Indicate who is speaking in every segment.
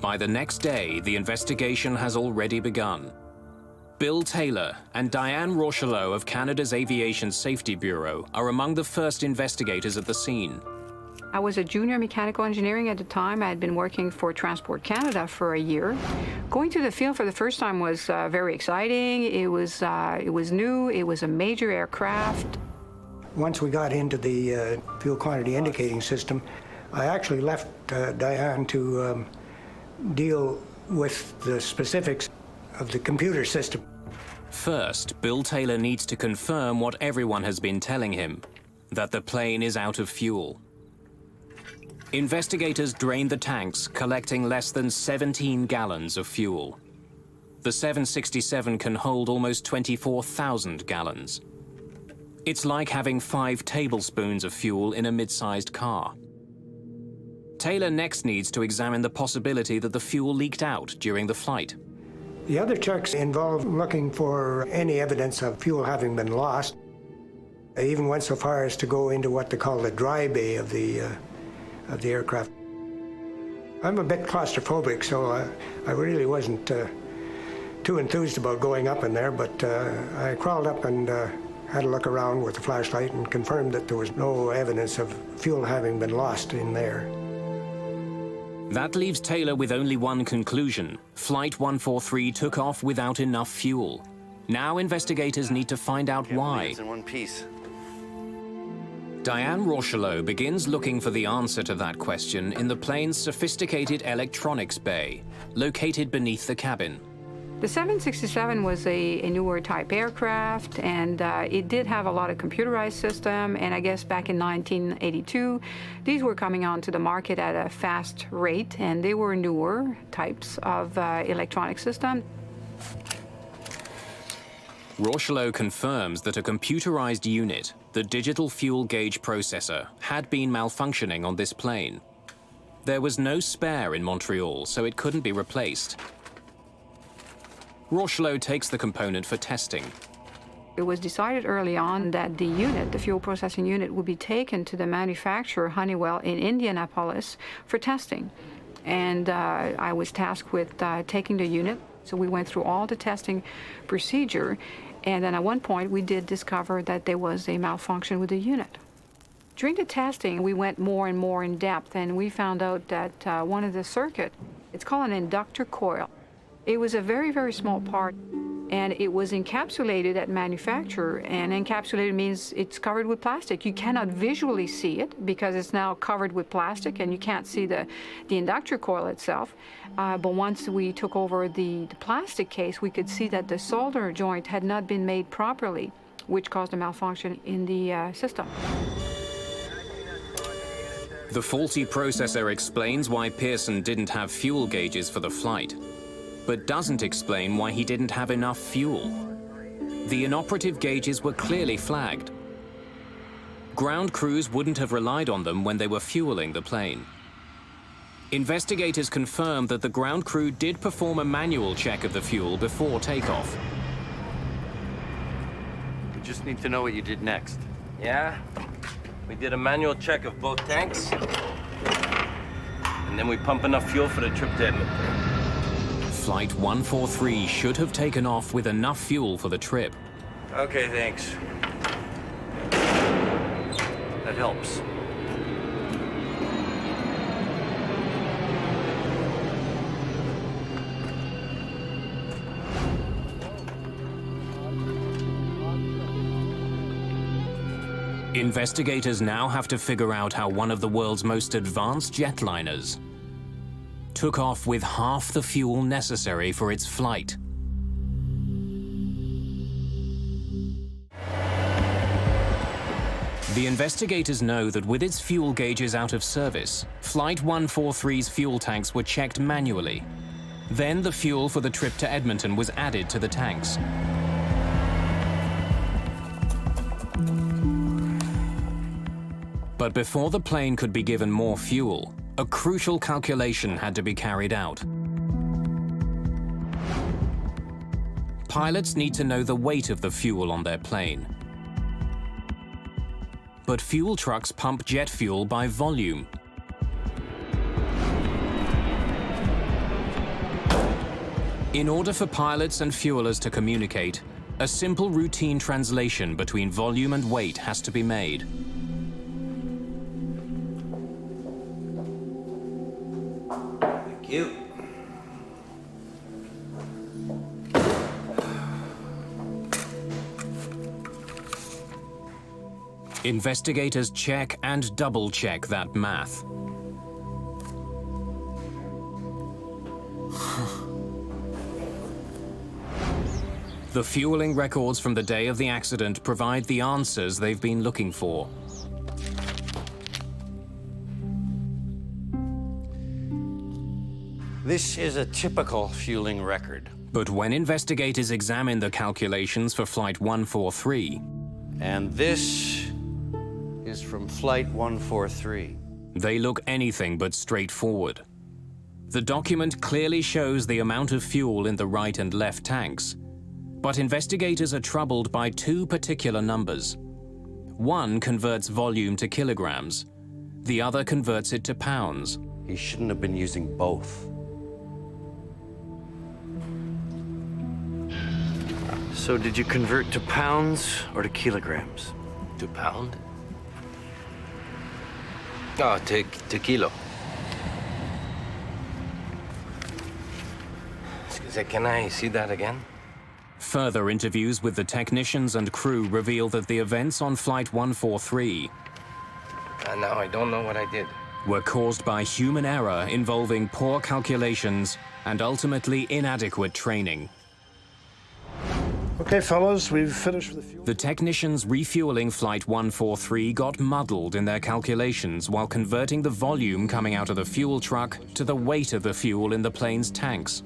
Speaker 1: By the next day, the investigation has already begun. Bill Taylor and Diane Rochelot of Canada's Aviation Safety Bureau are among the first investigators at the scene.
Speaker 2: I was a junior mechanical engineering at the time. I had been working for Transport Canada for a year. Going to the field for the first time was very exciting. It was new. It was a major aircraft.
Speaker 3: Once we got into the fuel quantity indicating system, I actually left Diane to deal with the specifics of the computer system.
Speaker 1: First, Bill Taylor needs to confirm what everyone has been telling him, that the plane is out of fuel. Investigators drained the tanks, collecting less than 17 gallons of fuel. The 767 can hold almost 24,000 gallons. It's like having 5 tablespoons of fuel in a mid-sized car. Taylor next needs to examine the possibility that the fuel leaked out during the flight.
Speaker 3: The other checks involve looking for any evidence of fuel having been lost. They even went so far as to go into what they call the dry bay of the aircraft. I'm a bit claustrophobic, so I really wasn't too enthused about going up in there, but I crawled up and had a look around with the flashlight and confirmed that there was no evidence of fuel having been lost in there.
Speaker 1: That leaves Taylor with only one conclusion. Flight 143 took off without enough fuel. Now investigators need to find out why.
Speaker 4: It's in one piece.
Speaker 1: Diane Rochelot begins looking for the answer to that question in the plane's sophisticated electronics bay, located beneath the cabin.
Speaker 2: The 767 was a newer type aircraft, and it did have a lot of computerized system, and I guess back in 1982, these were coming onto the market at a fast rate, and they were newer types of electronic system.
Speaker 1: Rochelot confirms that a computerized unit, the digital fuel gauge processor, had been malfunctioning on this plane. There was no spare in Montreal, so it couldn't be replaced. Rochelot takes the component for testing.
Speaker 2: It was decided early on that the unit, the fuel processing unit, would be taken to the manufacturer, Honeywell, in Indianapolis for testing. And I was tasked with taking the unit. So we went through all the testing procedure, and then at one point we did discover that there was a malfunction with the unit. During the testing, we went more and more in depth, and we found out that one of the circuit, it's called an inductor coil. It was a very, very small part, and it was encapsulated at manufacture, and encapsulated means it's covered with plastic. You cannot visually see it because it's now covered with plastic, and you can't see the inductor coil itself. But once we took over the plastic case, we could see that the solder joint had not been made properly, which caused a malfunction in the system.
Speaker 1: The faulty processor explains why Pearson didn't have fuel gauges for the flight, but doesn't explain why he didn't have enough fuel. The inoperative gauges were clearly flagged. Ground crews wouldn't have relied on them when they were fueling the plane. Investigators confirmed that the ground crew did perform a manual check of the fuel before takeoff.
Speaker 4: We just need to know what you did next.
Speaker 5: Yeah, we did a manual check of both tanks, and then we pump enough fuel for the trip to Edmonton.
Speaker 1: Flight 143 should have taken off with enough fuel for the trip.
Speaker 4: Okay, thanks. That helps.
Speaker 1: Investigators now have to figure out how one of the world's most advanced jetliners took off with half the fuel necessary for its flight. The investigators know that with its fuel gauges out of service, Flight 143's fuel tanks were checked manually. Then the fuel for the trip to Edmonton was added to the tanks. But before the plane could be given more fuel, a crucial calculation had to be carried out. Pilots need to know the weight of the fuel on their plane. But fuel trucks pump jet fuel by volume. In order for pilots and fuelers to communicate, a simple routine translation between volume and weight has to be made.
Speaker 4: Thank you.
Speaker 1: Investigators check and double-check that math. The fueling records from the day of the accident provide the answers they've been looking for.
Speaker 4: This is a typical fueling record.
Speaker 1: But when investigators examine the calculations for Flight 143,
Speaker 4: And this is from Flight 143.
Speaker 1: they look anything but straightforward. The document clearly shows the amount of fuel in the right and left tanks, but investigators are troubled by two particular numbers. One converts volume to kilograms, the other converts it to pounds.
Speaker 4: He shouldn't have been using both. So did you convert to pounds or to kilograms?
Speaker 5: To pound? Oh, to kilo. Can I see that again?
Speaker 1: Further interviews with the technicians and crew reveal that the events on Flight 143
Speaker 5: Now I don't know what I did.
Speaker 1: were caused by human error involving poor calculations and ultimately inadequate training.
Speaker 6: Okay, fellas, we've finished with the fuel.
Speaker 1: The technicians refueling Flight 143 got muddled in their calculations while converting the volume coming out of the fuel truck to the weight of the fuel in the plane's tanks.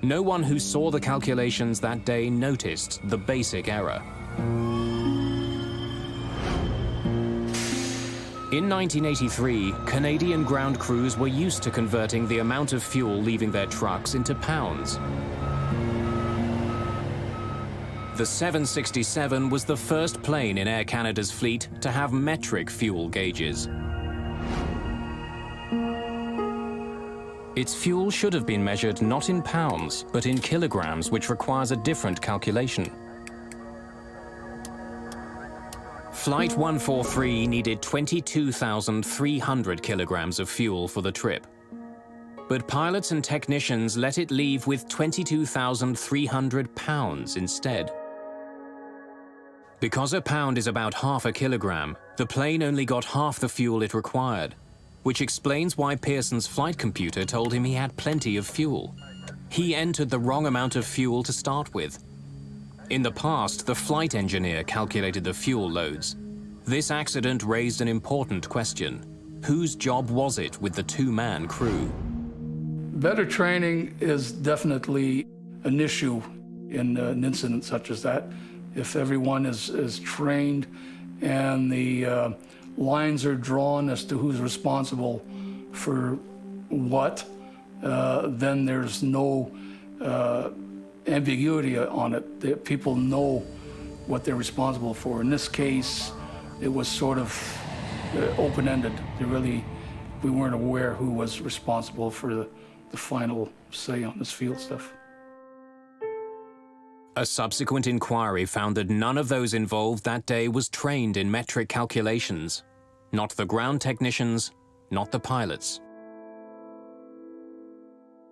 Speaker 1: No one who saw the calculations that day noticed the basic error. In 1983, Canadian ground crews were used to converting the amount of fuel leaving their trucks into pounds. The 767 was the first plane in Air Canada's fleet to have metric fuel gauges. Its fuel should have been measured not in pounds, but in kilograms, which requires a different calculation. Flight 143 needed 22,300 kilograms of fuel for the trip. But pilots and technicians let it leave with 22,300 pounds instead. Because a pound is about half a kilogram, the plane only got half the fuel it required, which explains why Pearson's flight computer told him he had plenty of fuel. He entered the wrong amount of fuel to start with. In the past, the flight engineer calculated the fuel loads. This accident raised an important question. Whose job was it with the two-man crew?
Speaker 6: Better training is definitely an issue in an incident such as that. If everyone is trained and the lines are drawn as to who's responsible for what, then there's no ambiguity on it. People know what they're responsible for. In this case, it was sort of open-ended. We weren't aware who was responsible for the final say on this field stuff.
Speaker 1: A subsequent inquiry found that none of those involved that day was trained in metric calculations. Not the ground technicians, not the pilots.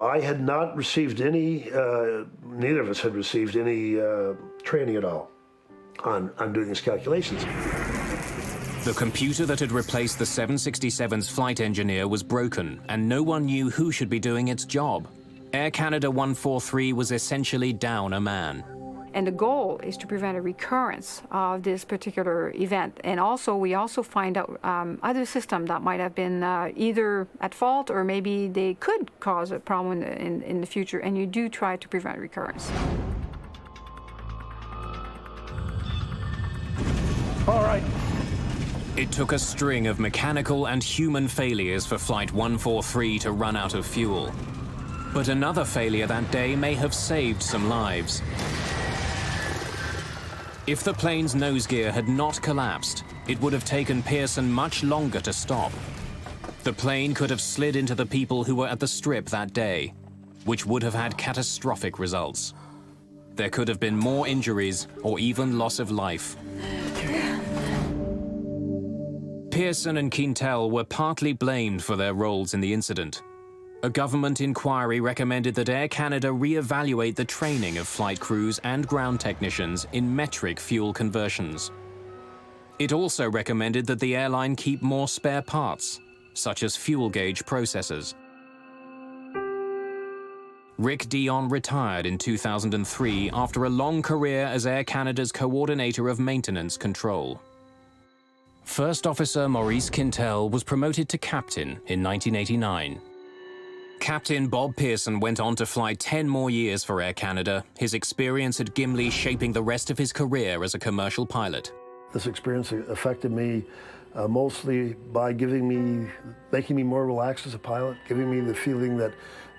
Speaker 7: I had not received any, neither of us had received any training at all on doing these calculations.
Speaker 1: The computer that had replaced the 767's flight engineer was broken, and no one knew who should be doing its job. Air Canada 143 was essentially down a man.
Speaker 2: And the goal is to prevent a recurrence of this particular event. And also, we also find out other systems that might have been either at fault or maybe they could cause a problem in the future, and you do try to prevent recurrence.
Speaker 6: All right.
Speaker 1: It took a string of mechanical and human failures for Flight 143 to run out of fuel. But another failure that day may have saved some lives. If the plane's nose gear had not collapsed, it would have taken Pearson much longer to stop. The plane could have slid into the people who were at the strip that day. which would have had catastrophic results. There could have been more injuries or even loss of life. Pearson and Quintel were partly blamed for their roles in the incident. A government inquiry recommended that Air Canada re-evaluate the training of flight crews and ground technicians in metric fuel conversions. It also recommended that the airline keep more spare parts, such as fuel gauge processors. Rick Dion retired in 2003 after a long career as Air Canada's coordinator of maintenance control. First Officer Maurice Quintel was promoted to captain in 1989. Captain Bob Pearson went on to fly 10 more years for Air Canada, his experience at Gimli shaping the rest of his career as a commercial pilot.
Speaker 7: This experience affected me mostly by making me more relaxed as a pilot, giving me the feeling that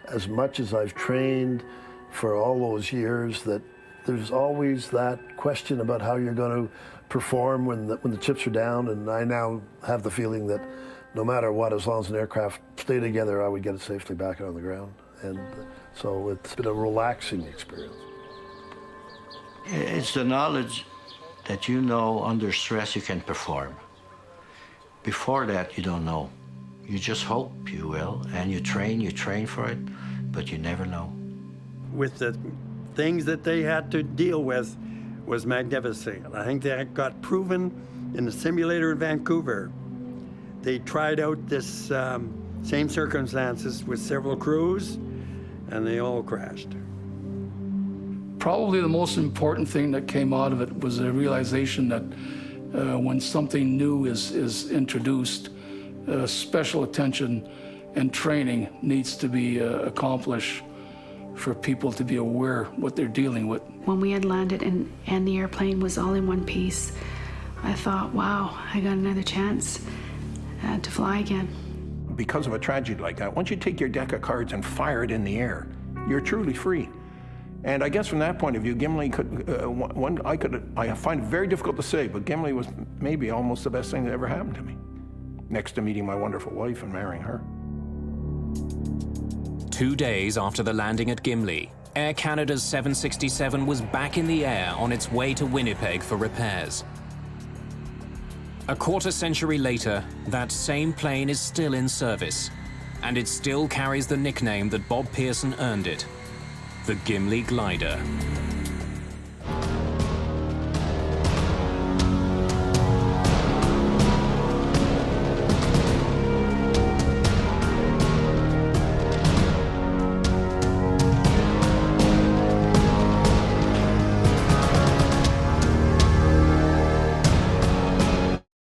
Speaker 7: as much as I've trained for all those years, that there's always that question about how you're going to perform when the chips are down, and I now have the feeling that no matter what, as long as an aircraft stayed together, I would get it safely back on the ground. And so it's been a relaxing experience.
Speaker 8: It's the knowledge that you know under stress you can perform. Before that, you don't know. You just hope you will, and you train for it, but you never know.
Speaker 9: With the things that they had to deal with was magnificent. I think that got proven in the simulator in Vancouver. They tried out this same circumstances with several crews, and they all crashed.
Speaker 6: Probably the most important thing that came out of it was a realization that when something new is introduced, special attention and training needs to be accomplished for people to be aware what they're dealing with.
Speaker 10: When we had landed and the airplane was all in one piece, I thought, wow, I got another chance to fly again.
Speaker 11: Because of a tragedy like that, once you take your deck of cards and fire it in the air, you're truly free. And I guess from that point of view, Gimli I find it very difficult to say, but Gimli was maybe almost the best thing that ever happened to me, next to meeting my wonderful wife and marrying her.
Speaker 1: 2 days after the landing at Gimli, Air Canada's 767 was back in the air on its way to Winnipeg for repairs. A quarter century later, that same plane is still in service, and it still carries the nickname that Bob Pearson earned it, the Gimli Glider.